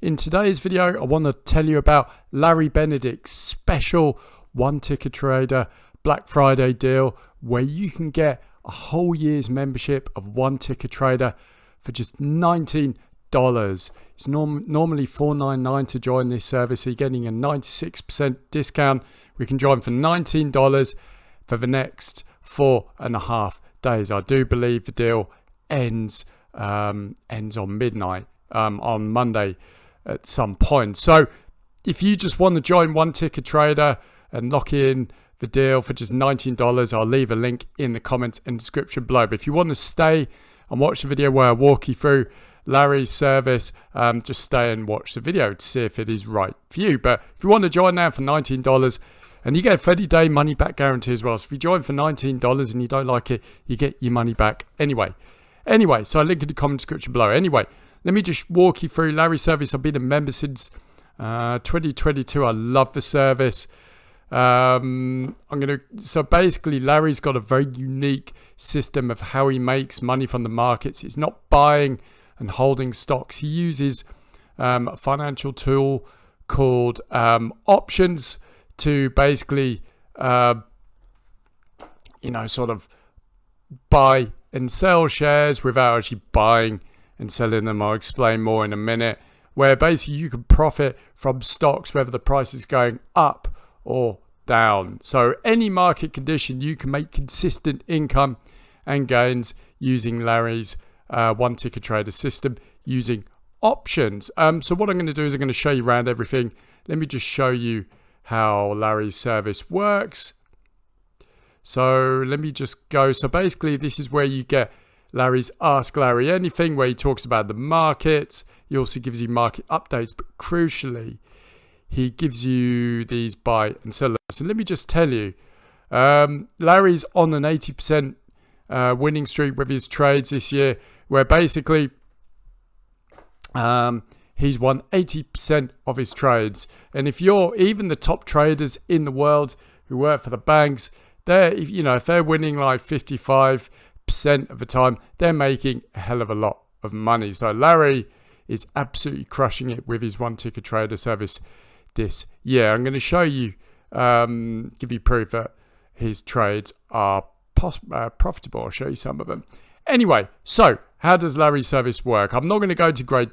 In today's video, I want to tell you about Larry Benedict's special one ticker trader Black Friday deal where you can get a whole year's membership of one ticker trader for just $19. It's normally $4.99 to join this service, so you're getting a 96% discount. We can join for $19 for the next 4.5 days. I do believe the deal ends on midnight on Monday at some point. So if you just want to join one ticker trader and lock in the deal for just $19, I'll leave a link in the comments and description below. But if you want to stay and watch the video where I walk you through Larry's service, just stay and watch the video to see if it is right for you. But if you want to join now for $19, and you get a 30-day money back guarantee as well. So if you join for $19 and you don't like it, you get your money back anyway. So I'll link in the comment description below. Anyway, let me just walk you through Larry's service. I've been a member since 2022. I love the service. So basically Larry's got a very unique system of how he makes money from the markets. It's not buying and holding stocks. He uses a financial tool called options to basically sort of buy and sell shares without actually buying and selling them. I'll explain more in a minute, where basically you can profit from stocks whether the price is going up or down. So any market condition, you can make consistent income and gains using Larry's one ticker trader system using options. So what I'm going to do is I'm going to show you around everything. Let me just show you how Larry's service works. So let me just go. So basically this is where you get Larry's Ask Larry Anything, where he talks about the markets. He also gives you market updates, but crucially, he gives you these buy and sell. So let me just tell you, Larry's on an 80% winning streak with his trades this year, where basically he's won 80% of his trades. And if you're even the top traders in the world who work for the banks, if they're winning like 55% of the time, they're making a hell of a lot of money. So Larry is absolutely crushing it with his one ticker trader service this year. I'm going to show you, give you proof that his trades are profitable. I'll show you some of them. Anyway, so how does Larry's service work? I'm not going to go into great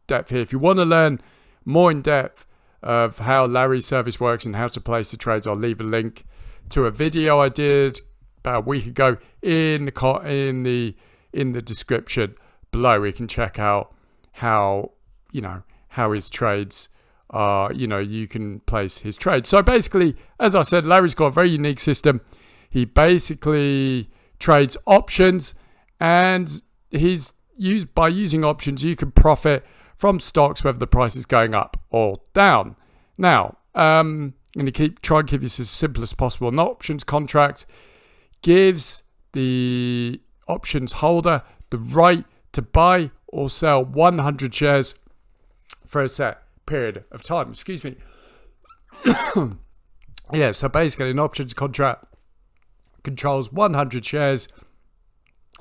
depth here. If you want to learn more in depth of how Larry's service works and how to place the trades, I'll leave a link to a video I did about a week ago in the description below. We can check out how his trades are, you can place his trades. So basically, as I said, Larry's got a very unique system. He basically trades options, and by using options, you can profit from stocks whether the price is going up or down. Now, I'm going to try and keep this as simple as possible. An options contract gives the options holder the right to buy or sell 100 shares for a set period of time. Excuse me. Yeah, so basically an options contract controls 100 shares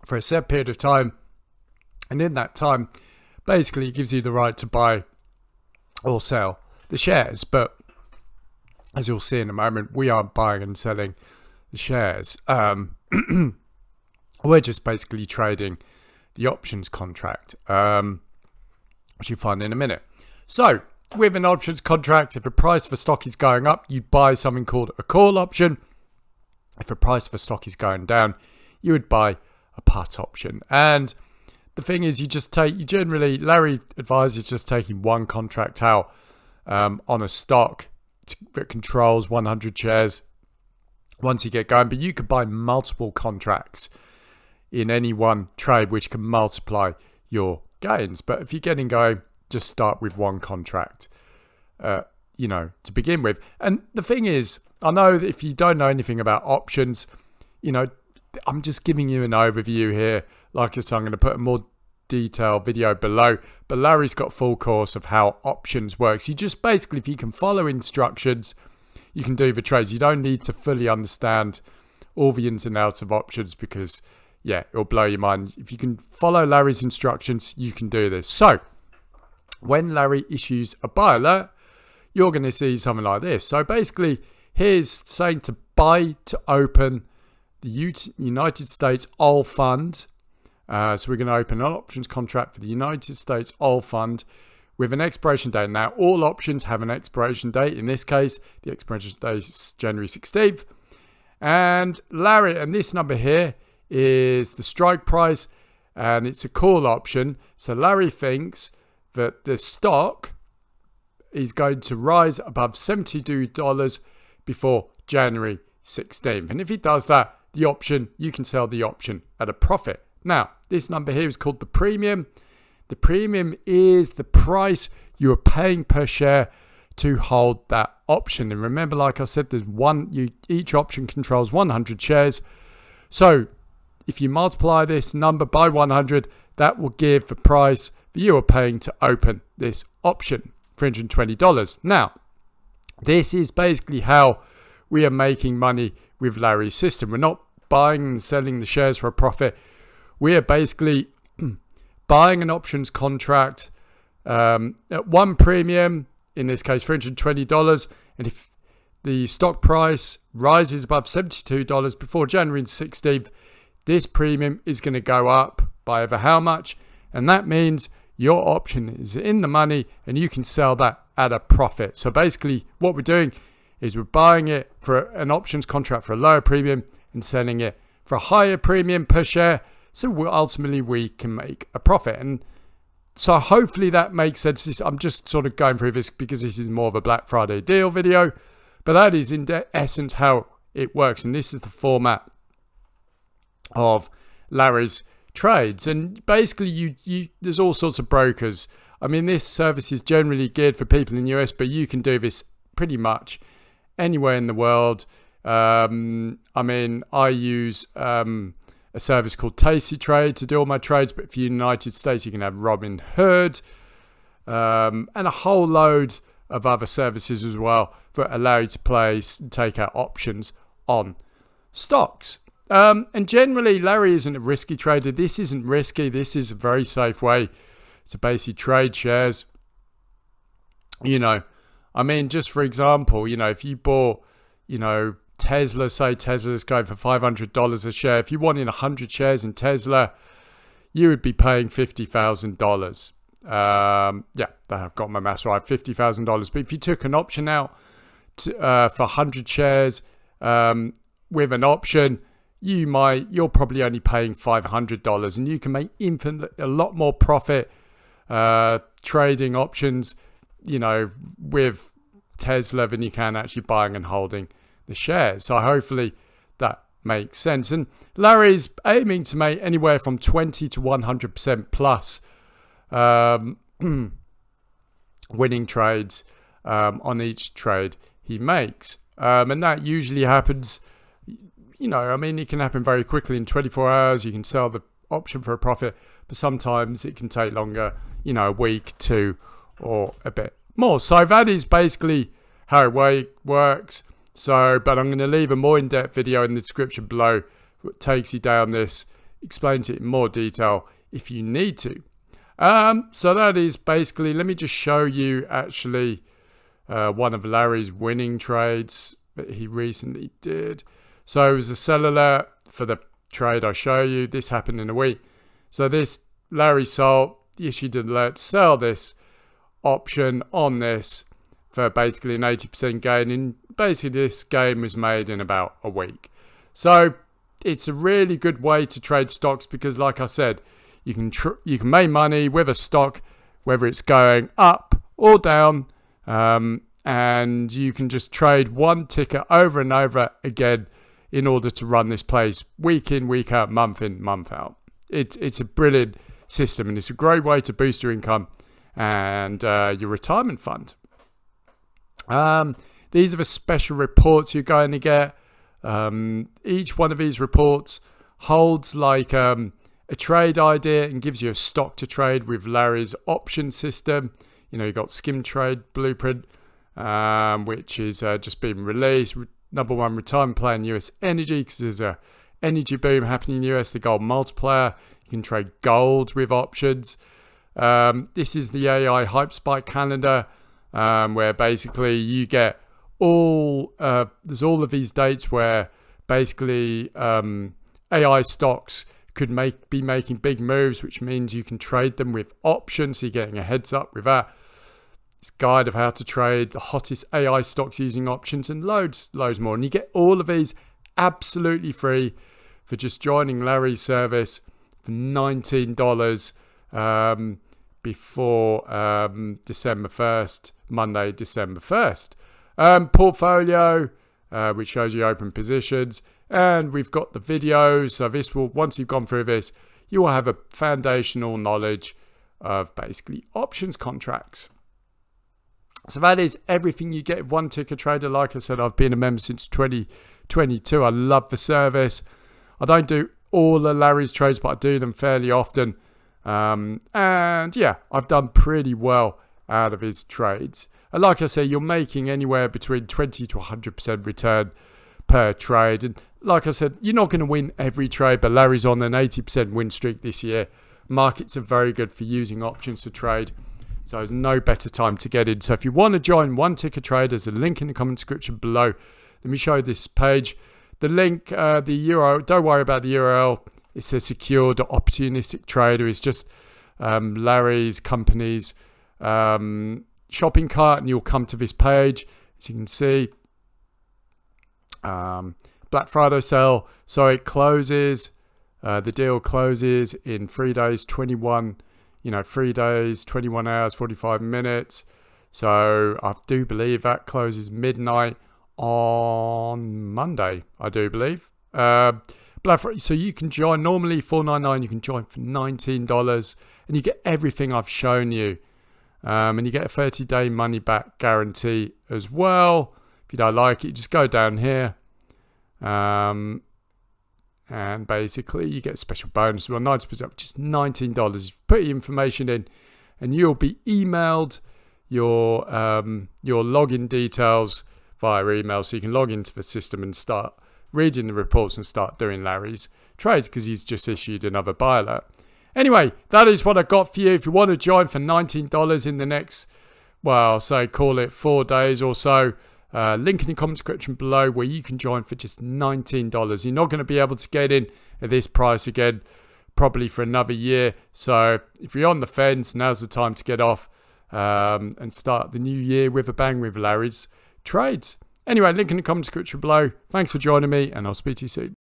for a set period of time, and in that time basically it gives you the right to buy or sell the shares. But as you'll see in a moment, we aren't buying and selling the shares. We're just basically trading the options contract, which you'll find in a minute. So with an options contract, if the price of a stock is going up, you buy something called a call option. If the price of a stock is going down, you would buy a put option. And the thing is, Larry advises just taking one contract out on a stock that controls 100 shares once you get going. But you could buy multiple contracts in any one trade, which can multiply your gains. But if you're getting going, just start with one contract, to begin with. And the thing is, I know that if you don't know anything about options, I'm just giving you an overview here. Like I said, I'm going to put a more detailed video below, but Larry's got a full course of how options works. You just basically, if you can follow instructions, you can do the trades. You don't need to fully understand all the ins and outs of options, because it'll blow your mind. If you can follow Larry's instructions, you can do this. So when Larry issues a buy alert, you're going to see something like this. So basically, here's saying to buy to open the United States Oil Fund. So we're going to open an options contract for the United States Oil Fund with an expiration date. Now, all options have an expiration date. In this case, the expiration date is January 16th. And Larry, and this number here is the strike price, and it's a call option. So Larry thinks that the stock is going to rise above $72 before January 16th. And if it does that, the option, you can sell the option at a profit. Now, this number here is called the premium. The premium is the price you are paying per share to hold that option. And remember, like I said, each option controls 100 shares. So if you multiply this number by 100, that will give the price that you are paying to open this option, $320. Now, this is basically how we are making money with Larry's system. We're not buying and selling the shares for a profit. We are basically buying an options contract at one premium, in this case $320, and if the stock price rises above $72 before January 16th, this premium is going to go up by over how much? And that means your option is in the money and you can sell that at a profit. So basically what we're doing is we're buying it for an options contract for a lower premium and selling it for a higher premium per share. So ultimately we can make a profit. And so hopefully that makes sense. I'm just sort of going through this because this is more of a Black Friday deal video. But that is in essence how it works. And this is the format of Larry's trades. And basically there's all sorts of brokers. I mean, this service is generally geared for people in the US, but you can do this pretty much anywhere in the world. I mean, I use a service called Tasty Trade to do all my trades, but for the United States, you can have Robin Hood and a whole load of other services as well that allow you to place and take out options on stocks. And generally, Larry isn't a risky trader. This isn't risky. This is a very safe way to basically trade shares. You know, I mean, just for example, you know, if you bought, you know, Tesla, say Tesla's going for $500 a share. If you wanted 100 shares in Tesla, you would be paying $50,000. Yeah, I've got my maths right, $50,000. But if you took an option out for 100 shares with an option, you're probably only paying $500, and you can make a lot more profit trading options, you know, with Tesla than you can actually buying and holding the shares. So hopefully that makes sense. And Larry's aiming to make anywhere from 20 to 100% plus winning trades on each trade he makes. And that usually happens, you know, I mean, it can happen very quickly. In 24 hours, you can sell the option for a profit, but sometimes it can take longer, you know, a week, two, or a bit more. So that is basically how it works. So, but I'm going to leave a more in-depth video in the description below that takes you down this, explains it in more detail if you need to. So that is basically, let me just show you actually one of Larry's winning trades that he recently did. So it was a sell alert for the trade I show you. This happened in a week. So this, Larry sold, issued an alert to sell this option on this for basically an 80% gain. And basically this gain was made in about a week. So it's a really good way to trade stocks because, like I said, you can make money with a stock, whether it's going up or down, and you can just trade one ticker over and over again in order to run this place week in, week out, month in, month out. It's a brilliant system, and it's a great way to boost your income and your retirement fund. These are the special reports you're going to get. Each one of these reports holds like a trade idea and gives you a stock to trade with Larry's option system. You know, you've got Skim Trade Blueprint, which is just been released. Number one retirement play in US energy because there's a energy boom happening in the US. The gold multiplier. You can trade gold with options. This is the AI Hype Spike calendar, where basically you get there's all of these dates where basically AI stocks could be making big moves, which means you can trade them with options. So you're getting a heads up with that. This guide of how to trade the hottest AI stocks using options and loads more. And you get all of these absolutely free for just joining Larry's service for $19 before December 1st, Monday, December 1st. Portfolio, which shows you open positions. And we've got the videos. So this will, once you've gone through this, you will have a foundational knowledge of basically options contracts. So that is everything you get with One Ticker Trader. Like I said, I've been a member since 2022. I love the service. I don't do all of Larry's trades, but I do them fairly often. And yeah, I've done pretty well out of his trades. And like I say, you're making anywhere between 20 to 100% return per trade. And like I said, you're not going to win every trade, but Larry's on an 80% win streak this year. Markets are very good for using options to trade. So there's no better time to get in. So if you want to join One Ticker Trader, there's a link in the comment description below. Let me show you this page. The link, the URL, don't worry about the URL. It says secure the opportunistic trader. It's just Larry's company's shopping cart, and you'll come to this page. As you can see, Black Friday sale. So it closes. The deal closes in 3 days, 21 hours, 45 minutes. So I do believe that closes midnight on Monday, I do believe. Black Friday, so you can join normally $4.99, you can join for $19 and you get everything I've shown you. And you get a 30-day money back guarantee as well. If you don't like it, just go down here. And basically you get a special bonus, well, 90%, which is $19. You put your information in and you'll be emailed your login details via email, so you can log into the system and start reading the reports and start doing Larry's trades, because he's just issued another buy alert. Anyway, that is what I got for you. If you want to join for $19 in the next, well, say call it 4 days or so, link in the comment description below where you can join for just $19. You're not going to be able to get in at this price again probably for another year. So if you're on the fence, now's the time to get off and start the new year with a bang with Larry's trades. Anyway, link in the comment description below. Thanks for joining me, and I'll speak to you soon.